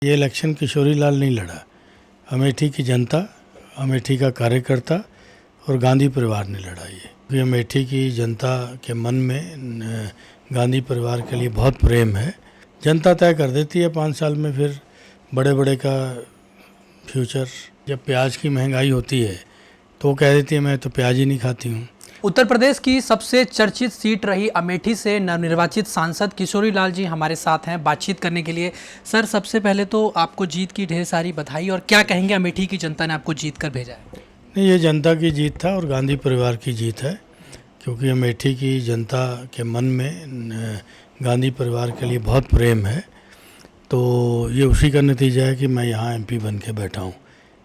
ये इलेक्शन किशोरी लाल नहीं लड़ा, अमेठी की जनता, अमेठी का कार्यकर्ता और गांधी परिवार ने लड़ा ये। क्योंकि अमेठी की जनता के मन में गांधी परिवार के लिए बहुत प्रेम है। जनता तय कर देती है 5 साल में फिर बड़े बड़े का फ्यूचर। जब प्याज की महंगाई होती है तो वो कह देती है मैं तो प्याज ही नहीं खाती हूँ। उत्तर प्रदेश की सबसे चर्चित सीट रही अमेठी से नवनिर्वाचित सांसद किशोरी लाल जी हमारे साथ हैं बातचीत करने के लिए। सर, सबसे पहले तो आपको जीत की ढेर सारी बधाई। और क्या कहेंगे, अमेठी की जनता ने आपको जीत कर भेजा है? नहीं, ये जनता की जीत था और गांधी परिवार की जीत है। क्योंकि अमेठी की जनता के मन में गांधी परिवार के लिए बहुत प्रेम है, तो ये उसी का नतीजा है कि मैं यहाँ एमपी बन के बैठा हूँ।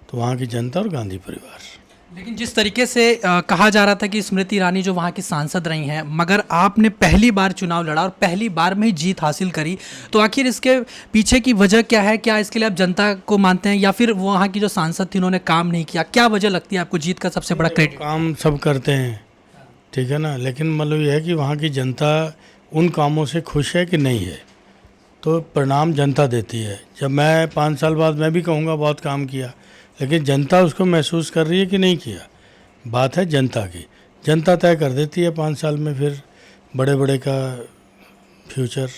तो वहाँ की जनता और गांधी परिवार। लेकिन जिस तरीके से कहा जा रहा था कि स्मृति ईरानी जो वहाँ की सांसद रही हैं, मगर आपने पहली बार चुनाव लड़ा और पहली बार में ही जीत हासिल करी, तो आखिर इसके पीछे की वजह क्या है? क्या इसके लिए आप जनता को मानते हैं या फिर वहाँ की जो सांसद थी उन्होंने काम नहीं किया? क्या वजह लगती है आपको जीत का सबसे बड़ा क्रेडिट? काम सब करते हैं, ठीक है ना, लेकिन मतलब ये है कि वहाँ की जनता उन कामों से खुश है कि नहीं है, तो परिणाम जनता देती है। जब मैं 5 साल बाद मैं भी कहूँगा बहुत काम किया, लेकिन जनता उसको महसूस कर रही है कि नहीं किया। बात है जनता की। जनता तय कर देती है 5 साल में फिर बड़े बड़े का फ्यूचर।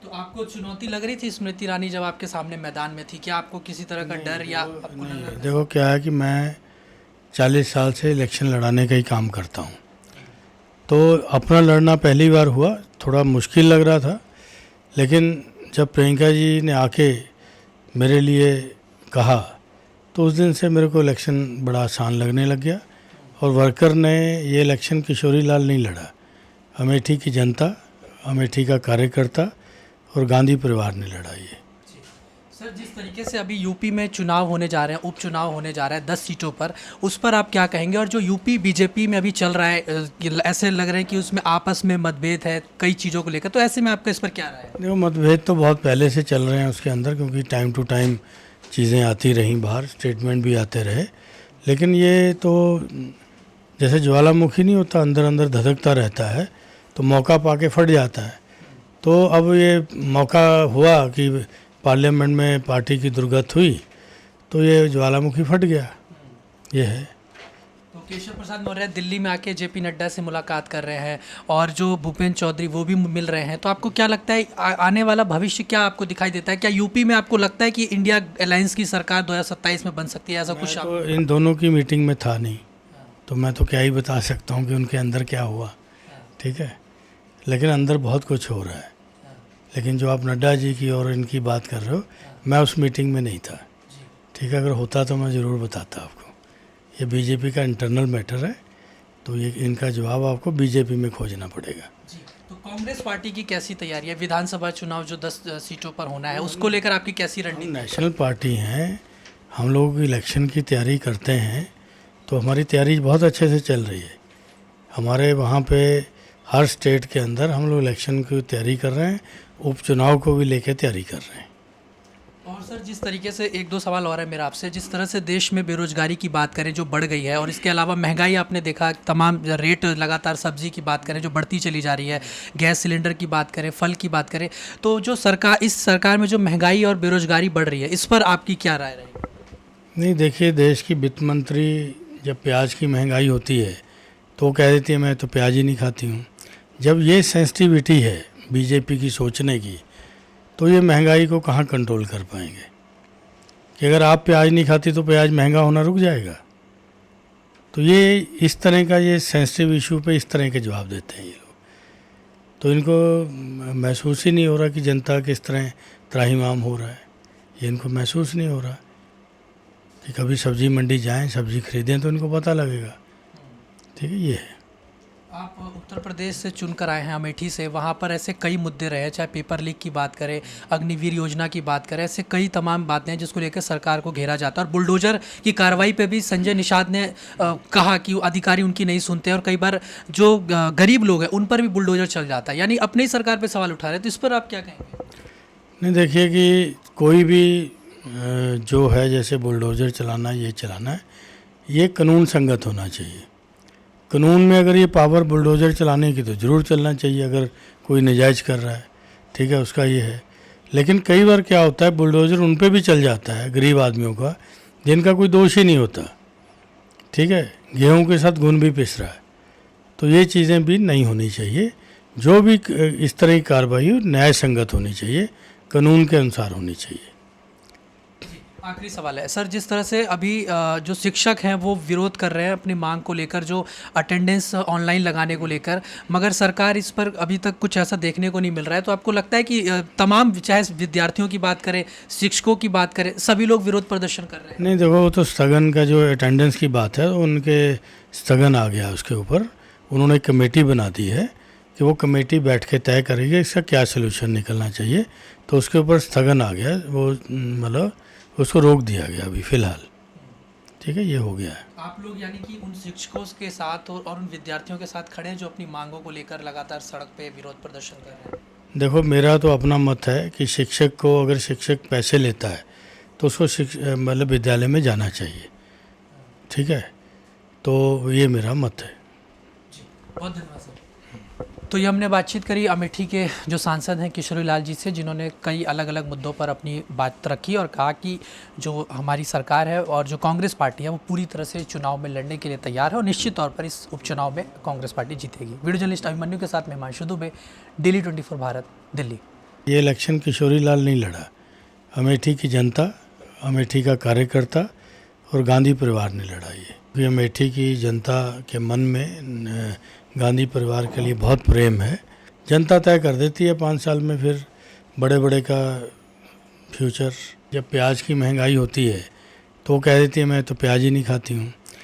तो आपको चुनौती लग रही थी स्मृति ईरानी जब आपके सामने मैदान में थी? क्या आपको किसी तरह का डर या नहीं, देखो क्या है कि मैं 40 साल से इलेक्शन लड़ाने का ही काम करता हूँ, तो अपना लड़ना पहली बार हुआ, थोड़ा मुश्किल लग रहा था। लेकिन जब प्रियंका जी ने आके मेरे लिए कहा तो उस दिन से मेरे को इलेक्शन बड़ा आसान लगने लग गया। और वर्कर ने ये इलेक्शन किशोरी लाल नहीं लड़ा, अमेठी की जनता, अमेठी का कार्यकर्ता और गांधी परिवार ने लड़ा ये। सर, जिस तरीके से अभी यूपी में चुनाव होने जा रहे हैं, उपचुनाव होने जा रहा है 10 सीटों पर, उस पर आप क्या कहेंगे? और जो यूपी बीजेपी में अभी चल रहा है, ऐसे लग रहा है कि उसमें आपस में मतभेद है कई चीज़ों को लेकर, तो ऐसे में आपका इस पर क्या राय है? देखो, मतभेद तो बहुत पहले से चल रहे हैं उसके अंदर, क्योंकि टाइम टू टाइम चीज़ें आती रहीं बाहर, स्टेटमेंट भी आते रहे। लेकिन ये तो जैसे ज्वालामुखी नहीं होता, अंदर अंदर धधकता रहता है, तो मौका पाके फट जाता है। तो अब ये मौका हुआ कि पार्लियामेंट में पार्टी की दुर्गत हुई, तो ये ज्वालामुखी फट गया, ये है। तो केशव प्रसाद मौर्य दिल्ली में आके जेपी नड्डा से मुलाकात कर रहे हैं और जो भूपेंद्र चौधरी वो भी मिल रहे हैं, तो आपको क्या लगता है आने वाला भविष्य क्या आपको दिखाई देता है? क्या यूपी में आपको लगता है कि इंडिया अलायंस की सरकार 2027 में बन सकती है? ऐसा कुछ तो इन दोनों की मीटिंग में था नहीं, तो मैं तो क्या ही बता सकता हूँ कि उनके अंदर क्या हुआ, ठीक है। लेकिन अंदर बहुत कुछ हो रहा है। लेकिन जो आप नड्डा जी की और इनकी बात कर रहे हो, मैं उस मीटिंग में नहीं था, ठीक है। अगर होता तो मैं ज़रूर बताता आपको। ये बीजेपी का इंटरनल मैटर है, तो ये इनका जवाब आपको बीजेपी में खोजना पड़ेगा। जी, तो कांग्रेस पार्टी की कैसी तैयारी है? विधानसभा चुनाव जो 10 सीटों पर होना है, उसको लेकर आपकी कैसी रणनीति? नेशनल पार्टी हैं, हम लोग इलेक्शन की तैयारी करते हैं, तो हमारी तैयारी बहुत अच्छे से चल रही है। हमारे वहाँ पे हर स्टेट के अंदर हम लोग इलेक्शन की तैयारी कर रहे हैं, उपचुनाव को भी लेकर तैयारी कर रहे हैं। और सर, जिस तरीके से 1-2 सवाल और है मेरा आपसे, जिस तरह से देश में बेरोजगारी की बात करें जो बढ़ गई है, और इसके अलावा महंगाई आपने देखा, तमाम रेट लगातार सब्जी की बात करें जो बढ़ती चली जा रही है, गैस सिलेंडर की बात करें, फल की बात करें, तो जो सरकार, इस सरकार में जो महंगाई और बेरोजगारी बढ़ रही है, इस पर आपकी क्या राय रहेगी? नहीं, देखिए, देश की वित्त मंत्री जब प्याज की महंगाई होती है तो वो कह देती है मैं तो प्याज ही नहीं खाती हूँ। जब ये सेंसिटिविटी है बीजेपी की सोचने की, तो ये महंगाई को कहाँ कंट्रोल कर पाएंगे? कि अगर आप प्याज नहीं खाती तो प्याज महंगा होना रुक जाएगा। तो ये इस तरह का, ये सेंसिटिव इशू पे इस तरह के जवाब देते हैं ये लोग। तो इनको महसूस ही नहीं हो रहा कि जनता किस तरह त्राहिमाम हो रहा है। ये इनको महसूस नहीं हो रहा कि कभी सब्जी मंडी जाएं, सब्जी खरीदें तो इनको पता लगेगा, ठीक है। ये है। आप उत्तर प्रदेश से चुनकर आए हैं, अमेठी से, वहाँ पर ऐसे कई मुद्दे रहे, चाहे पेपर लीक की बात करें, अग्निवीर योजना की बात करें, ऐसे कई तमाम बातें हैं जिसको लेकर सरकार को घेरा जाता है। और बुलडोजर की कार्रवाई पे भी संजय निषाद ने कहा कि अधिकारी उनकी नहीं सुनते, और कई बार जो गरीब लोग हैं उन पर भी बुलडोजर चल जाता है, यानी अपनी सरकार पर सवाल उठा रहे हैं, तो इस पर आप क्या कहेंगे? नहीं, देखिए कि कोई भी जो है, जैसे बुलडोजर चलाना, ये चलाना है, ये कानून संगत होना चाहिए। कानून में अगर ये पावर बुलडोजर चलाने की तो ज़रूर चलना चाहिए, अगर कोई नजायज़ कर रहा है, ठीक है, उसका ये है। लेकिन कई बार क्या होता है, बुलडोज़र उन पे भी चल जाता है, गरीब आदमियों का, जिनका कोई दोष ही नहीं होता। ठीक है, गेहूं के साथ घुन भी पिस रहा है। तो ये चीज़ें भी नहीं होनी चाहिए। जो भी इस तरह की कार्रवाई हो न्याय संगत होनी चाहिए, कानून के अनुसार होनी चाहिए। आखिरी सवाल है सर, जिस तरह से अभी जो शिक्षक हैं वो विरोध कर रहे हैं अपनी मांग को लेकर, जो अटेंडेंस ऑनलाइन लगाने को लेकर, मगर सरकार इस पर अभी तक कुछ ऐसा देखने को नहीं मिल रहा है, तो आपको लगता है कि तमाम, चाहे विद्यार्थियों की बात करें, शिक्षकों की बात करें, सभी लोग विरोध प्रदर्शन कर रहे हैं? नहीं देखो, वो तो स्थगन का जो अटेंडेंस की बात है, उनके स्थगन आ गया उसके ऊपर। उन्होंने एक कमेटी बना दी है कि वो कमेटी बैठ के तय करेगी इसका क्या सलूशन निकलना चाहिए। तो उसके ऊपर स्थगन आ गया, वो मतलब उसको रोक दिया गया अभी फ़िलहाल। ठीक है, ये हो गया है। आप लोग यानी कि उन शिक्षकों के साथ और उन विद्यार्थियों के साथ खड़े हैं जो अपनी मांगों को लेकर लगातार सड़क पे विरोध प्रदर्शन कर रहे हैं? देखो, मेरा तो अपना मत है कि शिक्षक को, अगर शिक्षक पैसे लेता है तो उसको मतलब विद्यालय में जाना चाहिए। ठीक है, तो ये मेरा मत है। बहुत धन्यवाद सर। तो ये हमने बातचीत करी अमेठी के जो सांसद हैं किशोरी लाल जी से, जिन्होंने कई अलग अलग मुद्दों पर अपनी बात रखी और कहा कि जो हमारी सरकार है और जो कांग्रेस पार्टी है वो पूरी तरह से चुनाव में लड़ने के लिए तैयार है और निश्चित तौर पर इस उपचुनाव में कांग्रेस पार्टी जीतेगी। वीडियो जर्नलिस्ट अभिमन्यु के साथ मैं हिमांशु दुबे, डेली 24 भारत, दिल्ली। ये इलेक्शन किशोरी लाल नहीं लड़ा, अमेठी की जनता, अमेठी का कार्यकर्ता और गांधी परिवार ने लड़ा। ये अमेठी की जनता के मन में गांधी परिवार के लिए बहुत प्रेम है। जनता तय कर देती है 5 साल में फिर बड़े बड़े का फ्यूचर। जब प्याज की महंगाई होती है तो वो कह देती है मैं तो प्याज ही नहीं खाती हूँ।